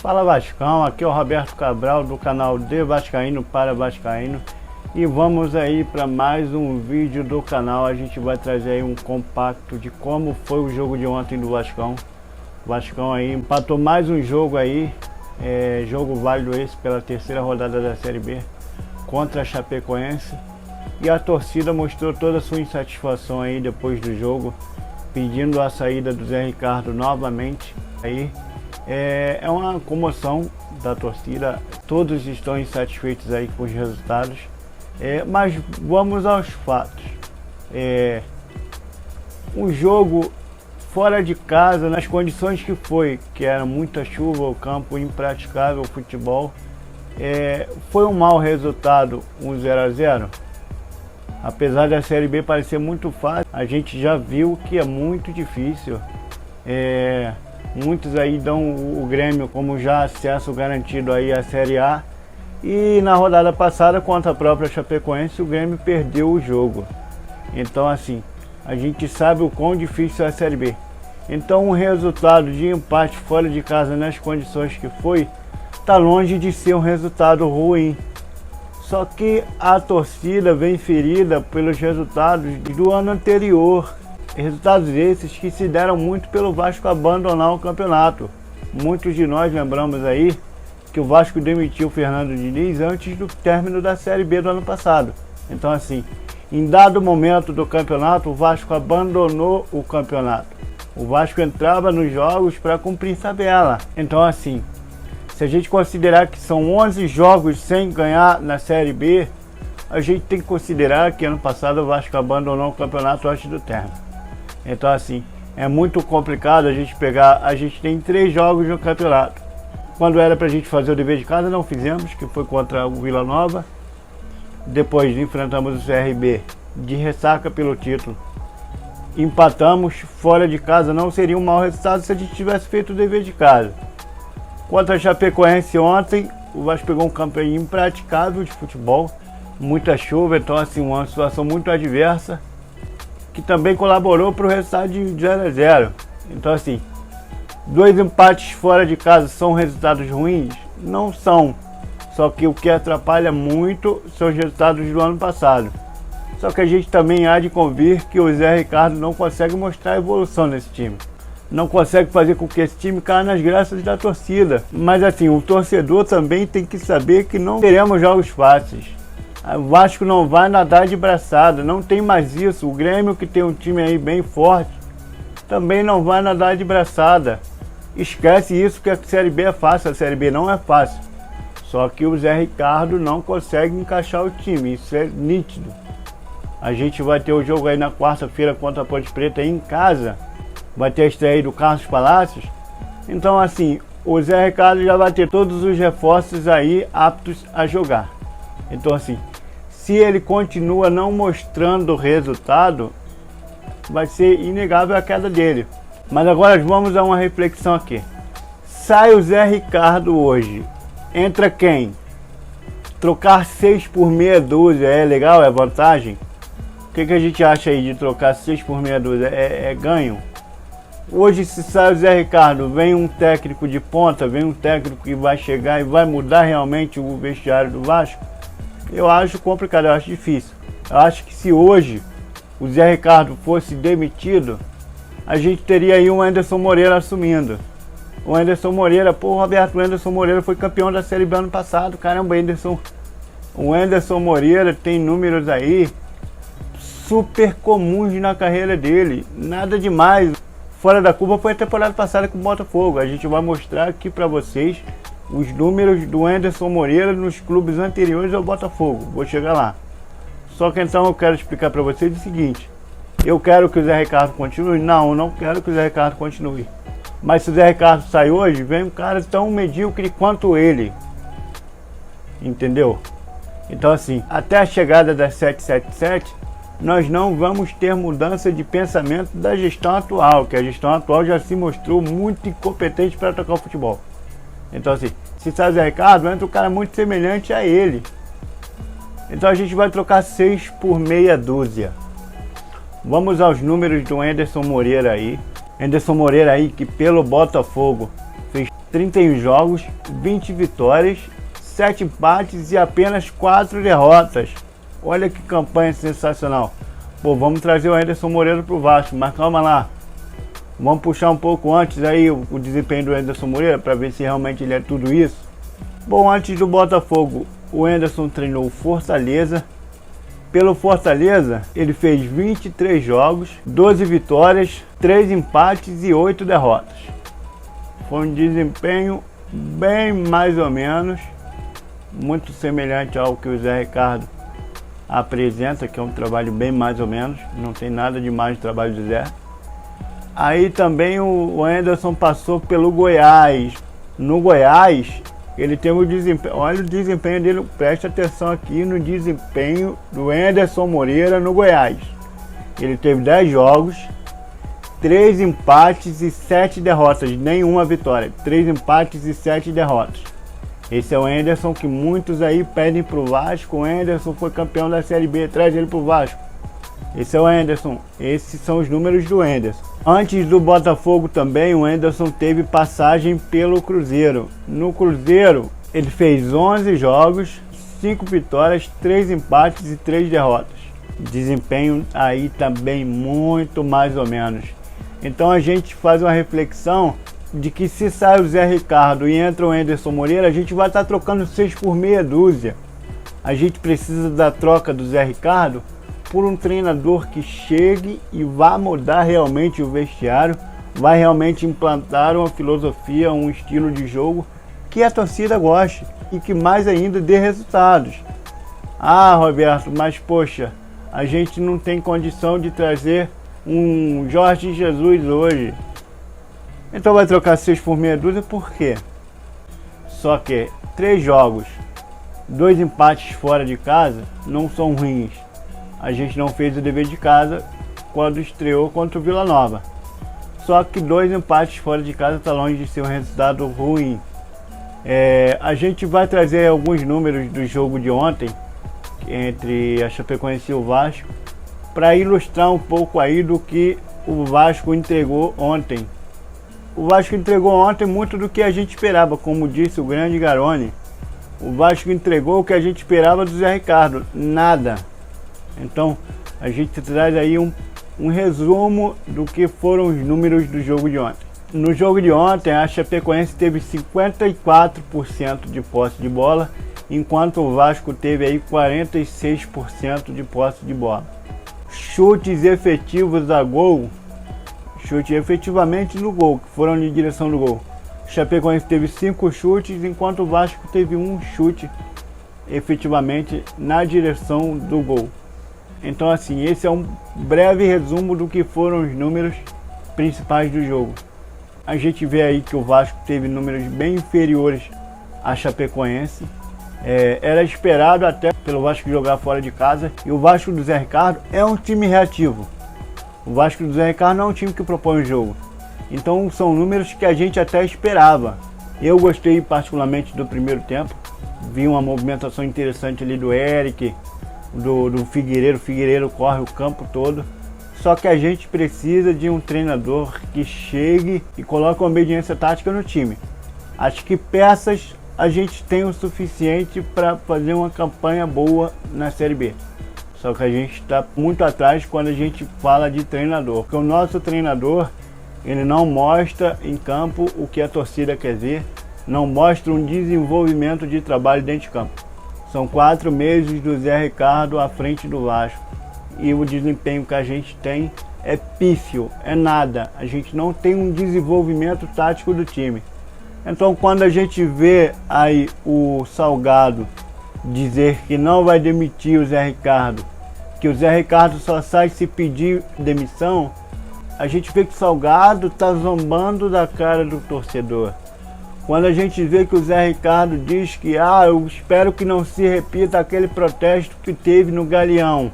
Fala Vascão, aqui é o Roberto Cabral do canal De Vascaíno para Vascaíno. E vamos aí para mais um vídeo do canal. A gente vai trazer aí um compacto de como foi o jogo de ontem do Vascão. O Vascão aí empatou mais um jogo aí, jogo válido esse pela terceira rodada da Série B contra a Chapecoense. E a torcida mostrou toda a sua insatisfação aí depois do jogo, pedindo a saída do Zé Ricardo novamente. Aí é uma comoção da torcida, todos estão insatisfeitos aí com os resultados, mas vamos aos fatos. Um jogo fora de casa, nas condições que foi, que era muita chuva, o campo impraticável, o futebol, foi um mau resultado, 0-0. Apesar da Série B parecer muito fácil, a gente já viu que é muito difícil. Muitos aí dão o Grêmio como já acesso garantido aí à Série A. E na rodada passada, contra a própria Chapecoense, o Grêmio perdeu o jogo. Então assim, a gente sabe o quão difícil é a Série B. Então um resultado de empate fora de casa nas condições que foi, tá longe de ser um resultado ruim. Só que a torcida vem ferida pelos resultados do ano anterior. Resultados esses que se deram muito pelo Vasco abandonar o campeonato. Muitos de nós lembramos aí que o Vasco demitiu o Fernando Diniz antes do término da Série B do ano passado. Então assim, em dado momento do campeonato, o Vasco abandonou o campeonato. O Vasco entrava nos jogos para cumprir tabela. Então assim, se a gente considerar que são 11 jogos sem ganhar na Série B, a gente tem que considerar que ano passado o Vasco abandonou o campeonato antes do término. Então assim, é muito complicado a gente pegar, a gente tem 3 jogos no campeonato. Quando era pra gente fazer o dever de casa, não fizemos, que foi contra o Vila Nova. Depois enfrentamos o CRB de ressaca pelo título. Empatamos fora de casa, não seria um mau resultado se a gente tivesse feito o dever de casa. Contra a Chapecoense ontem, o Vasco pegou um campo impraticável de futebol, muita chuva, então assim, uma situação muito adversa, que também colaborou para o resultado de 0-0. Então assim, 2 empates fora de casa são resultados ruins? Não são. Só que o que atrapalha muito são os resultados do ano passado. Só que a gente também há de convir que o Zé Ricardo não consegue mostrar evolução nesse time. Não consegue fazer com que esse time caia nas graças da torcida. Mas assim, o torcedor também tem que saber que não teremos jogos fáceis. O Vasco não vai nadar de braçada, não tem mais isso. O Grêmio, que tem um time aí bem forte, também não vai nadar de braçada. Esquece isso, que a Série B é fácil, a Série B não é fácil. Só que o Zé Ricardo não consegue encaixar o time, isso é nítido. A gente vai ter o jogo aí na quarta-feira contra a Ponte Preta aí em casa. Vai ter a estreia aí do Carlos Palacios. Então assim, o Zé Ricardo já vai ter todos os reforços aí aptos a jogar. Então assim, se ele continua não mostrando resultado, vai ser inegável a queda dele. Mas agora vamos a uma reflexão aqui. Sai o Zé Ricardo hoje, entra quem? Trocar 6 por meia dúzia é legal? É vantagem? O que a gente acha aí de trocar 6 por meia dúzia? É ganho? Hoje, se sai o Zé Ricardo, vem um técnico de ponta, vem um técnico que vai chegar e vai mudar realmente o vestiário do Vasco? Eu acho complicado, eu acho difícil. Eu acho que se hoje o Zé Ricardo fosse demitido, a gente teria aí o Anderson Moreira assumindo. O Anderson Moreira, pô, Roberto, o Anderson Moreira foi campeão da Série B ano passado. Caramba, o Anderson Moreira tem números aí super comuns na carreira dele, nada demais. Fora da curva foi a temporada passada com o Botafogo. A gente vai mostrar aqui para vocês os números do Anderson Moreira nos clubes anteriores ao Botafogo. Vou chegar lá. Só que então eu quero explicar para vocês o seguinte. Eu quero que o Zé Ricardo continue? Não, eu não quero que o Zé Ricardo continue. Mas se o Zé Ricardo sai hoje, vem um cara tão medíocre quanto ele. Entendeu? Então assim, até a chegada da 777, nós não vamos ter mudança de pensamento da gestão atual, que a gestão atual já se mostrou muito incompetente para tocar o futebol. Então assim, se sai o Zé Ricardo, entra um cara muito semelhante a ele. Então a gente vai trocar 6 por meia dúzia. Vamos aos números do Anderson Moreira aí. Anderson Moreira aí, que pelo Botafogo fez 31 jogos, 20 vitórias, 7 empates e apenas 4 derrotas. Olha que campanha sensacional. Pô, vamos trazer o Anderson Moreira pro Vasco, mas calma lá. Vamos puxar um pouco antes aí o desempenho do Anderson Moreira para ver se realmente ele é tudo isso. Bom, antes do Botafogo, o Anderson treinou o Fortaleza. Pelo Fortaleza, ele fez 23 jogos, 12 vitórias, 3 empates e 8 derrotas. Foi um desempenho bem mais ou menos, muito semelhante ao que o Zé Ricardo apresenta, que é um trabalho bem mais ou menos, não tem nada demais no trabalho do Zé. Aí também o Anderson passou pelo Goiás. No Goiás, ele teve o desempenho, olha o desempenho dele, preste atenção aqui no desempenho do Anderson Moreira no Goiás. Ele teve 10 jogos, 3 empates e 7 derrotas, nenhuma vitória. 3 empates e 7 derrotas. Esse é o Anderson que muitos aí pedem pro Vasco. O Anderson foi campeão da Série B, traz ele pro Vasco. Esse é o Anderson, esses são os números do Anderson. Antes do Botafogo também, o Anderson teve passagem pelo Cruzeiro. No Cruzeiro, ele fez 11 jogos, 5 vitórias, 3 empates e 3 derrotas. Desempenho aí também muito mais ou menos. Então a gente faz uma reflexão de que se sai o Zé Ricardo e entra o Anderson Moreira, a gente vai estar trocando 6 por meia dúzia. A gente precisa da troca do Zé Ricardo por um treinador que chegue e vá mudar realmente o vestiário, vai realmente implantar uma filosofia, um estilo de jogo que a torcida goste e que mais ainda dê resultados. Ah, Roberto, mas poxa, a gente não tem condição de trazer um Jorge Jesus hoje. Então vai trocar 6 por meia dúzia por quê? Só que 3 jogos, 2 empates fora de casa não são ruins. A gente não fez o dever de casa quando estreou contra o Vila Nova. Só que 2 empates fora de casa está longe de ser um resultado ruim. A gente vai trazer alguns números do jogo de ontem entre a Chapecoense e o Vasco para ilustrar um pouco aí do que o Vasco entregou ontem. O Vasco entregou ontem muito do que a gente esperava, como disse o grande Garoni. O Vasco entregou o que a gente esperava do Zé Ricardo, nada. Então a gente traz aí um resumo do que foram os números do jogo de ontem. No jogo de ontem, a Chapecoense teve 54% de posse de bola, enquanto o Vasco teve aí 46% de posse de bola. Chutes efetivos a gol, chute efetivamente no gol, que foram em direção do gol. O Chapecoense teve 5 chutes, enquanto o Vasco teve 1 chute efetivamente na direção do gol. Então assim, esse é um breve resumo do que foram os números principais do jogo. A gente vê aí que o Vasco teve números bem inferiores à Chapecoense. Era esperado até pelo Vasco jogar fora de casa. E o Vasco do Zé Ricardo é um time reativo. O Vasco do Zé Ricardo não é um time que propõe o jogo. Então são números que a gente até esperava. Eu gostei particularmente do primeiro tempo. Vi uma movimentação interessante ali do Eric, do Figueiredo. O Figueiredo corre o campo todo. Só que a gente precisa de um treinador que chegue e coloque uma obediência tática no time. Acho que peças a gente tem o suficiente para fazer uma campanha boa na Série B. Só que a gente está muito atrás quando a gente fala de treinador. Porque o nosso treinador, ele não mostra em campo o que a torcida quer ver, não mostra um desenvolvimento de trabalho dentro de campo. São 4 meses do Zé Ricardo à frente do Vasco. E o desempenho que a gente tem é pífio, é nada. A gente não tem um desenvolvimento tático do time. Então quando a gente vê aí o Salgado dizer que não vai demitir o Zé Ricardo, que o Zé Ricardo só sai se pedir demissão, a gente vê que o Salgado está zombando da cara do torcedor. Quando a gente vê que o Zé Ricardo diz que eu espero que não se repita aquele protesto que teve no Galeão,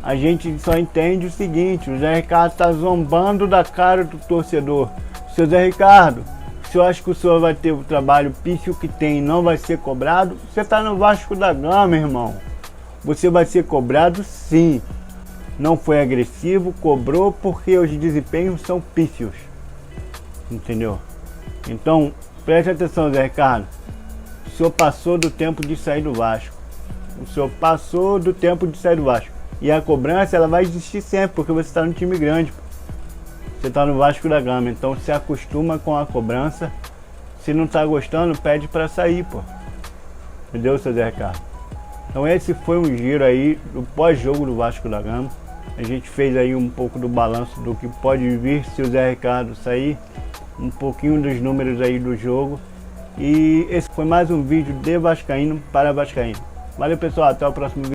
a gente só entende o seguinte: o Zé Ricardo está zombando da cara do torcedor. Seu Zé Ricardo, se eu acho que o senhor vai ter o trabalho pífio que tem e não vai ser cobrado, você está no Vasco da Gama, irmão. Você vai ser cobrado sim. Não foi agressivo, cobrou porque os desempenhos são pífios. Entendeu? Então, Preste atenção, Zé Ricardo. O senhor passou do tempo de sair do Vasco. O senhor passou do tempo de sair do Vasco. E a cobrança, ela vai existir sempre, porque você está no time grande. Você está no Vasco da Gama. Então se acostuma com a cobrança. Se não está gostando, pede para sair, pô. Entendeu, seu Zé Ricardo? Então esse foi um giro aí do pós-jogo do Vasco da Gama. A gente fez aí um pouco do balanço do que pode vir se o Zé Ricardo sair. Um pouquinho dos números aí do jogo. E esse foi mais um vídeo de Vascaíno para Vascaíno. Valeu, pessoal, até o próximo vídeo.